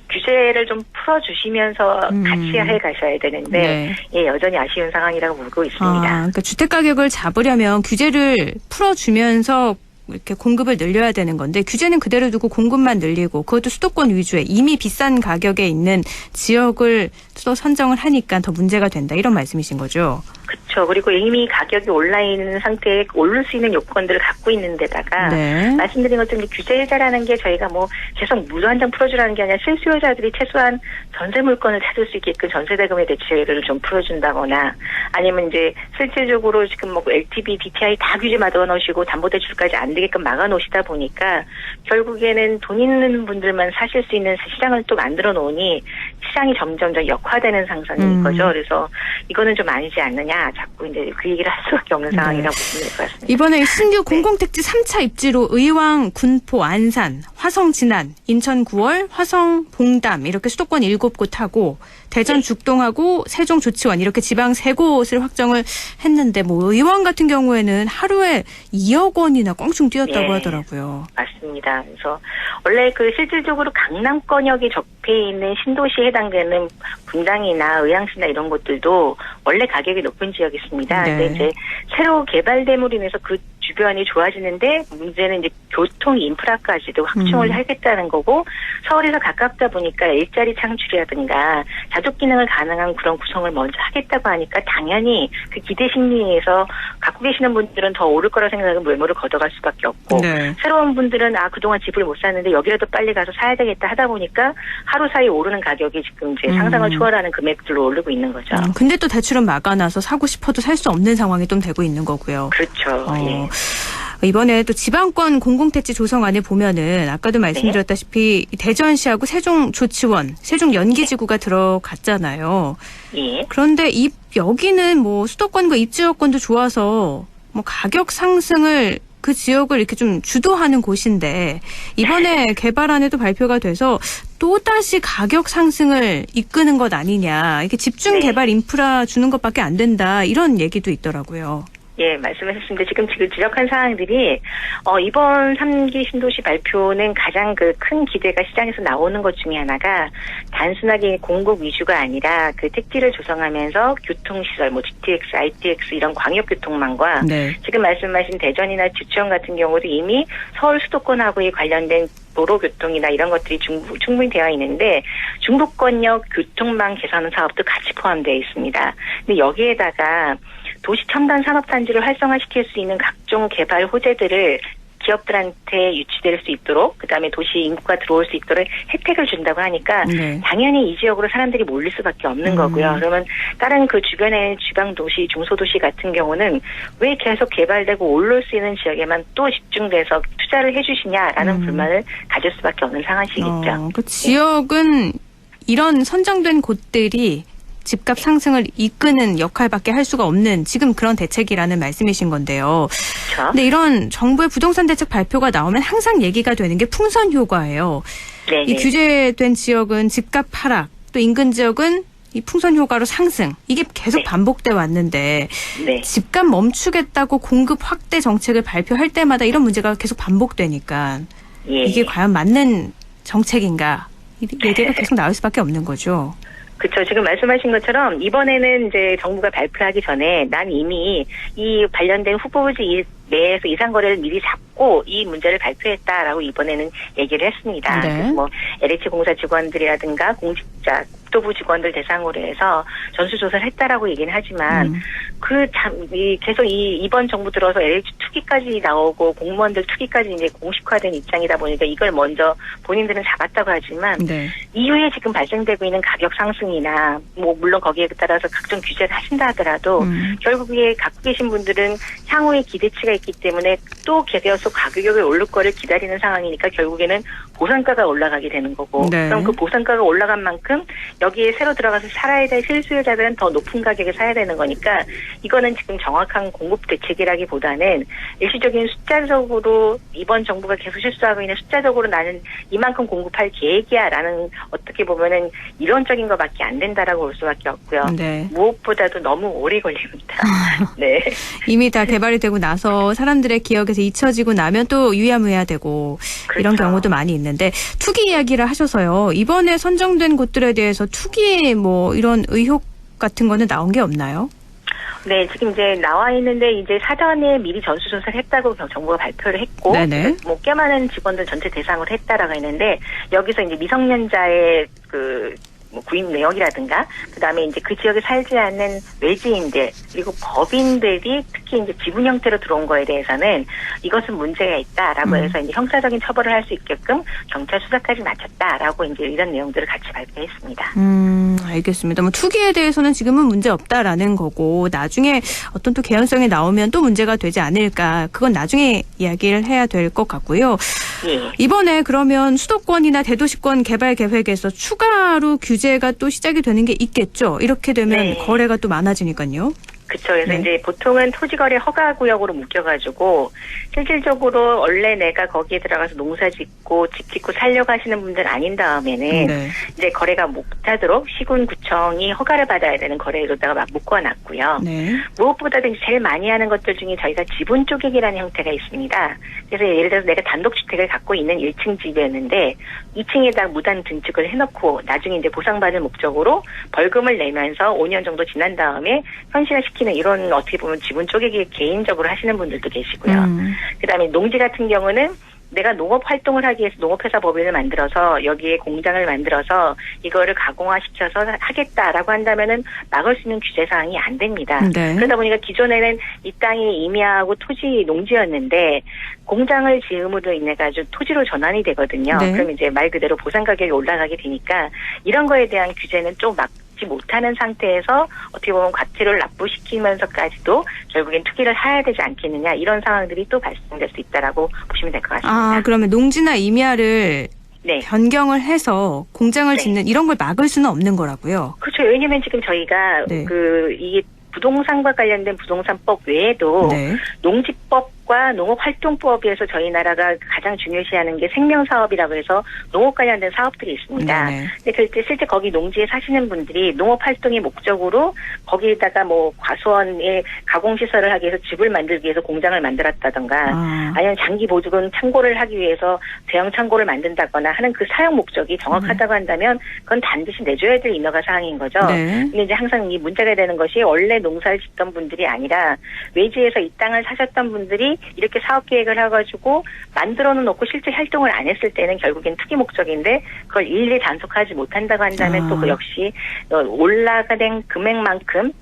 규제를 좀 풀어주시면서 같이 해 가셔야 되는데, 네. 예, 여전히 아쉬운 상황이라고 보고 있습니다. 그러니까 주택 가격을 잡으려면 규제를 풀어주면서 이렇게 공급을 늘려야 되는 건데 규제는 그대로 두고 공급만 늘리고 그것도 수도권 위주의 이미 비싼 가격에 있는 지역을 또 선정을 하니까 더 문제가 된다 이런 말씀이신 거죠? 그렇죠. 그리고 이미 가격이 올라 있는 상태에 오를 수 있는 요건들을 갖고 있는 데다가 네. 말씀드린 것처럼 규제 해제라는 게 저희가 계속 무료 한 장 풀어주라는 게 아니라 실수요자들이 최소한 전세 물건을 찾을 수 있게끔 전세대금의 대출을 좀 풀어준다거나 아니면 이제 실질적으로 지금 LTV, DTI 다 규제 막아 놓으시고 담보대출까지 안 되게끔 막아 놓으시다 보니까 결국에는 돈 있는 분들만 사실 수 있는 시장을 또 만들어 놓으니 시장이 점점 역화되는 상상인 거죠. 그래서 이거는 좀 아니지 않느냐. 자꾸 이제 그 얘기를 할 수밖에 없는 상황이라고 보시면 될 것 같습니다. 이번에 신규 공공택지 3차 입지로 의왕, 군포, 안산, 화성, 진안, 인천 9월, 화성, 봉담 이렇게 수도권 7곳 하고 대전 죽동하고 세종 조치원 이렇게 지방 3곳을 확정을 했는데 의왕 같은 경우에는 하루에 2억 원이나 껑충 뛰었다고 하더라고요. 맞습니다. 그래서 원래 실질적으로 강남권역이 접해 있는 신도시에 해당되는 분당이나 의왕시나 이런 곳들도 원래 가격이 높은 지역이 있습니다. 네. 근데 이제 새로 개발됨으로 인해서 그 주변이 좋아지는데 문제는 이제 교통 인프라까지도 확충을 하겠다는 거고 서울에서 가깝다 보니까 일자리 창출이라든가 자족 기능을 가능한 그런 구성을 먼저 하겠다고 하니까 당연히 그 기대 심리에서 갖고 계시는 분들은 더 오를 거라 생각하면 매물을 걷어갈 수밖에 없고 네. 새로운 분들은 그동안 집을 못 샀는데 여기라도 빨리 가서 사야 되겠다 하다 보니까 하루 사이 오르는 가격이 지금 이제 상상을 초월하는 금액들로 오르고 있는 거죠. 근데 또 대출은 막아놔서 사고 싶어도 살 수 없는 상황이 좀 되고 있는 거고요. 그렇죠. 예. 이번에 또 지방권 공공택지 조성안에 보면은 아까도 말씀드렸다시피 대전시하고 세종조치원, 세종연기지구가 들어갔잖아요. 예. 그런데 여기는 뭐 수도권과 입지여건도 좋아서 뭐 가격 상승을 그 지역을 이렇게 좀 주도하는 곳인데 이번에 개발안에도 발표가 돼서 또다시 가격 상승을 이끄는 것 아니냐. 이게 집중 개발 인프라 주는 것밖에 안 된다. 이런 얘기도 있더라고요. 예, 말씀하셨습니다. 지금 지적한 사항들이 이번 3기 신도시 발표는 가장 그 큰 기대가 시장에서 나오는 것 중에 하나가 단순하게 공급 위주가 아니라 그 택지를 조성하면서 교통시설, 뭐 GTX, ITX 이런 광역교통망과 지금 말씀하신 대전이나 주천 같은 경우도 이미 서울 수도권하고의 관련된 도로교통이나 이런 것들이 충분히 되어 있는데 중부권역 교통망 개선 사업도 같이 포함되어 있습니다. 근데 여기에다가 도시 첨단 산업단지를 활성화시킬 수 있는 각종 개발 호재들을 기업들한테 유치될 수 있도록 그다음에 도시 인구가 들어올 수 있도록 혜택을 준다고 하니까 당연히 이 지역으로 사람들이 몰릴 수밖에 없는 거고요. 그러면 다른 그 주변의 지방도시, 중소도시 같은 경우는 왜 계속 개발되고 올라올 수 있는 지역에만 또 집중돼서 투자를 해 주시냐라는 불만을 가질 수밖에 없는 상황이시겠죠. 그 지역은 이런 선정된 곳들이 집값 상승을 이끄는 역할밖에 할 수가 없는 지금 그런 대책이라는 말씀이신 건데요. 그렇죠. 근데 이런 정부의 부동산 대책 발표가 나오면 항상 얘기가 되는 게 풍선 효과예요. 네네. 이 규제된 지역은 집값 하락, 또 인근 지역은 이 풍선 효과로 상승. 이게 계속 반복돼 왔는데 집값 멈추겠다고 공급 확대 정책을 발표할 때마다 이런 문제가 계속 반복되니까 이게 과연 맞는 정책인가? 이 얘기가 계속 나올 수밖에 없는 거죠. 그렇죠. 지금 말씀하신 것처럼 이번에는 이제 정부가 발표하기 전에 난 이미 이 관련된 후보지 내에서 이상거래를 미리 잡고 이 문제를 발표했다라고 이번에는 얘기를 했습니다. 그래서 뭐 LH공사 직원들이라든가 공직자, 국토부 직원들 대상으로 해서 전수조사를 했다라고 얘기는 하지만 계속 이번 정부 들어서 LH 투기까지 나오고 공무원들 투기까지 이제 공식화된 입장이다 보니까 이걸 먼저 본인들은 잡았다고 하지만 이후에 지금 발생되고 있는 가격 상승이나 뭐 물론 거기에 따라서 각종 규제를 하신다 하더라도 결국에 갖고 계신 분들은 향후에 기대치가 있기 때문에 또 계속 가격이 오를 거를 기다리는 상황이니까 결국에는 보상가가 올라가게 되는 거고 그럼 그 보상가가 올라간 만큼 여기에 새로 들어가서 살아야 될 실수요자들은 더 높은 가격에 사야 되는 거니까 이거는 지금 정확한 공급 대책이라기보다는 일시적인 숫자적으로 이번 정부가 계속 실수하고 있는 숫자적으로 나는 이만큼 공급할 계획이야라는 어떻게 보면은 이론적인 것밖에 안 된다라고 볼 수밖에 없고요. 무엇보다도 너무 오래 걸립니다. 이미 다 개발이 되고 나서 사람들의 기억에서 잊혀지고 나면 또 유야무야되고 이런 경우도 많이 있는데 투기 이야기를 하셔서요. 이번에 선정된 곳들에 대해서 투기 뭐 이런 의혹 같은 거는 나온 게 없나요? 네, 지금 이제 나와 있는데 이제 사전에 미리 전수조사를 했다고 정부가 발표를 했고, 뭐 꽤 많은 직원들 전체 대상으로 했다라고 했는데 여기서 이제 미성년자의 뭐 구입 내역이라든가 그다음에 이제 그 지역에 살지 않는 외지인들 그리고 법인들이 특히 이제 지분 형태로 들어온 거에 대해서는 이것은 문제가 있다라고 해서 이제 형사적인 처벌을 할 수 있게끔 경찰 수사까지 마쳤다라고 이제 이런 내용들을 같이 발표했습니다. 알겠습니다. 뭐 투기에 대해서는 지금은 문제 없다라는 거고 나중에 어떤 또 개연성이 나오면 또 문제가 되지 않을까 그건 나중에 이야기를 해야 될 것 같고요. 이번에 그러면 수도권이나 대도시권 개발 계획에서 추가로 규제가 또 시작이 되는 게 있겠죠. 이렇게 되면 거래가 또 많아지니까요. 그렇죠. 그래서 이제 보통은 토지거래 허가구역으로 묶여가지고 실질적으로 원래 내가 거기에 들어가서 농사 짓고 집 짓고 살려고 하시는 분들 아닌 다음에는 이제 거래가 못하도록 시군구청이 허가를 받아야 되는 거래로다가 막 묶어놨고요. 무엇보다도 이제 제일 많이 하는 것들 중에 저희가 지분 쪼개기라는 형태가 있습니다. 그래서 예를 들어서 내가 단독주택을 갖고 있는 1층 집이었는데 2층에다 무단 증축을 해놓고 나중에 이제 보상받을 목적으로 벌금을 내면서 5년 정도 지난 다음에 현실화시키는 이런 어떻게 보면 지분 쪼개기 개인적으로 하시는 분들도 계시고요. 그다음에 농지 같은 경우는 내가 농업 활동을 하기 위해서 농업회사 법인을 만들어서 여기에 공장을 만들어서 이거를 가공화시켜서 하겠다라고 한다면은 막을 수 있는 규제 사항이 안 됩니다. 네. 그러다 보니까 기존에는 이 땅이 임야하고 토지 농지였는데 공장을 지음으로 인해 가지고 토지로 전환이 되거든요. 네. 그럼 이제 말 그대로 보상 가격이 올라가게 되니까 이런 거에 대한 규제는 좀 막지 못하는 상태에서 어떻게 보면 가치를 납부시키면서까지도 결국엔 투기를 해야 되지 않겠느냐 이런 상황들이 또 발생될 수 있다라고 보시면 될 것 같습니다. 그러면 농지나 임야를 네. 변경을 해서 공장을 짓는 이런 걸 막을 수는 없는 거라고요. 그렇죠. 왜냐하면 지금 저희가 이게 부동산과 관련된 부동산법 외에도 농지법과 농업활동법에서 저희 나라가 가장 중요시하는 게 생명사업이라고 해서 농업 관련된 사업들이 있습니다. 근데 그때 실제 거기 농지에 사시는 분들이 농업활동의 목적으로 거기에다가 뭐 과수원에 가공시설을 하기 위해서 집을 만들기 위해서 공장을 만들었다던가 아니면 장기 보증 창고를 하기 위해서 대형 창고를 만든다거나 하는 그 사용 목적이 정확하다고 한다면 그건 반드시 내줘야 될 인허가 사항인 거죠. 근데 이제 항상 이 문제가 되는 것이 원래 농사를 짓던 분들이 아니라 외지에서 이 땅을 사셨던 분들이 이렇게 사업 계획을 해가지고 만들어는 놓고 실제 활동을 안 했을 때는 결국엔 투기 목적인데 그걸 일일이 단속하지 못한다고 한다면 또 그 역시 올라가된 금액만큼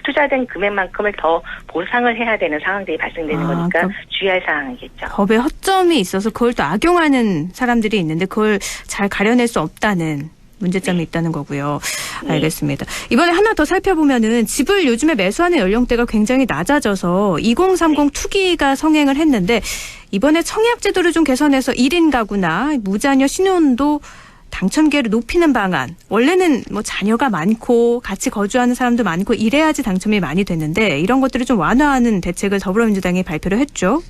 투자된 금액만큼을 더 보상을 해야 되는 상황들이 발생되는 거니까 주의할 사항이겠죠. 법에 허점이 있어서 그걸 또 악용하는 사람들이 있는데 그걸 잘 가려낼 수 없다는 문제점이 있다는 거고요. 알겠습니다. 이번에 하나 더 살펴보면은 집을 요즘에 매수하는 연령대가 굉장히 낮아져서 2030 투기가 성행을 했는데 이번에 청약 제도를 좀 개선해서 1인 가구나 무자녀 신혼도 당첨 기회를 높이는 방안. 원래는 뭐 자녀가 많고 같이 거주하는 사람도 많고 이래야지 당첨이 많이 됐는데 이런 것들을 좀 완화하는 대책을 더불어민주당이 발표를 했죠.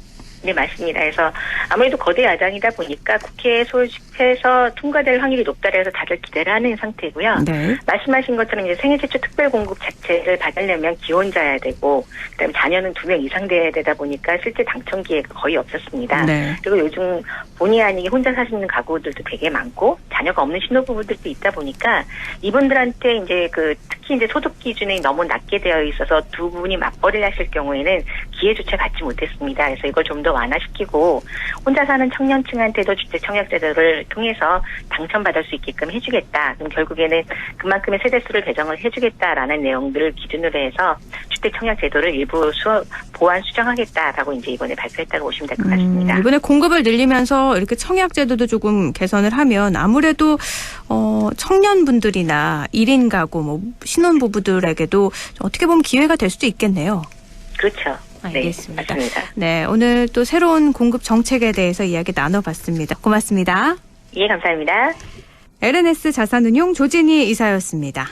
네, 맞습니다. 그래서 아무래도 거대 야당이다 보니까 국회에 소집해서 통과될 확률이 높다 해서 다들 기대를 하는 상태고요. 말씀하신 것처럼 이제 생애 최초 특별 공급 자체를 받으려면 기혼자여야 되고 그다음에 자녀는 2명 이상 돼야 되다 보니까 실제 당첨 기회가 거의 없었습니다. 그리고 요즘 본의 아니게 혼자 사시는 가구들도 되게 많고 자녀가 없는 신혼부부들도 있다 보니까 이분들한테 이제 특히 이제 소득 기준이 너무 낮게 되어 있어서 두 분이 맞벌이를 하실 경우에는 기회조차 받지 못했습니다. 그래서 이걸 좀 더 완화시키고 혼자 사는 청년층한테도 주택청약제도를 통해서 당첨받을 수 있게끔 해주겠다. 그럼 결국에는 그만큼의 세대수를 배정을 해주겠다라는 내용들을 기준으로 해서 주택청약제도를 일부 보완 수정하겠다라고 이제 이번에 발표했다고 보시면 될 것 같습니다. 이번에 공급을 늘리면서 이렇게 청약제도도 조금 개선을 하면 아무래도 청년분들이나 1인 가구, 뭐 신혼부부들에게도 어떻게 보면 기회가 될 수도 있겠네요. 그렇죠. 알겠습니다. 네, 맞습니다. 네, 오늘 또 새로운 공급 정책에 대해서 이야기 나눠봤습니다. 고맙습니다. 예, 감사합니다. LNS 자산운용 조진희 이사였습니다.